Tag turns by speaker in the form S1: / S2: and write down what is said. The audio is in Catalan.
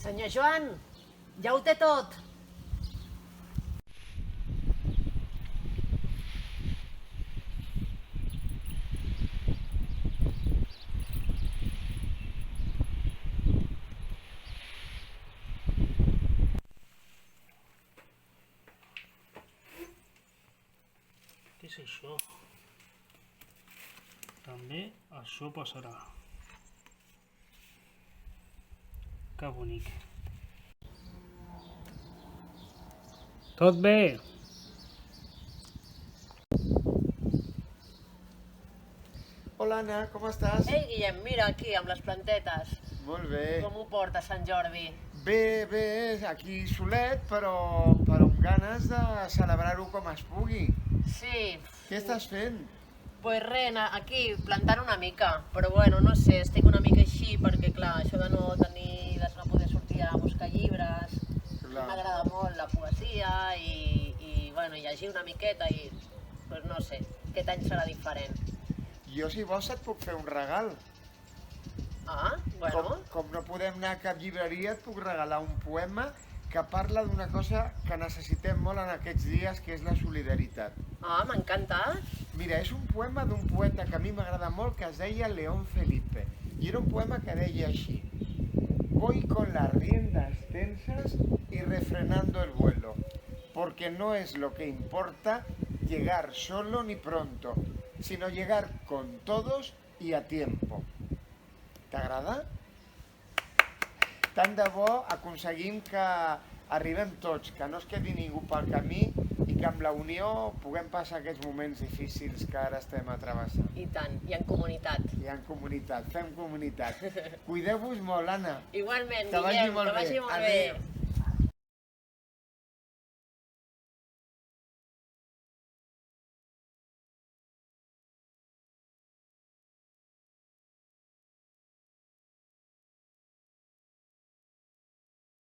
S1: Senyor Joan, ja ho té tot.
S2: Què és això? També això passarà. Que bonic. Tot bé?
S3: Hola, Anna, com estàs?
S1: Ei, Guillem, mira aquí, amb les plantetes.
S3: Molt bé.
S1: Com ho porta Sant Jordi?
S3: Bé, aquí solet, però amb ganes de celebrar-ho com es pugui.
S1: Sí.
S3: Què estàs fent?
S1: Pues res, aquí, plantant una mica. Però bueno, no sé, estic una mica així perquè, clar, això de no tenir, de no poder sortir a buscar llibres,
S3: Clar.
S1: m'agrada molt la poesia i bueno, llegir una miqueta i, pues no sé, aquest any serà diferent.
S3: Jo, si vols, et puc fer un regal.
S1: Ah, bueno.
S3: Com no podem anar a cap llibreria, et puc regalar un poema que parla d'una cosa que necessitem molt en aquests dies, que és la solidaritat.
S1: Ah, m'encanta.
S3: Mira, és un poema d'un poeta que a mi m'agrada molt, que es deia León Felipe. I era un poema que deia així: voy con las riendas tensas y refrenando el vuelo, porque no es lo que importa llegar solo ni pronto, sino llegar con todos y a tiempo. T'agrada? Tant de bo aconseguim que arribem tots, que no es quedi ningú pel camí i que amb la unió puguem passar aquests moments difícils que ara estem travessant.
S1: I tant, i en comunitat.
S3: I en comunitat, fem comunitat. Cuideu-vos molt, Anna.
S1: Igualment,
S3: Que vagi
S1: Guillem,
S3: molt
S1: que vagi
S3: bé.
S1: molt
S3: Adéu.
S1: bé.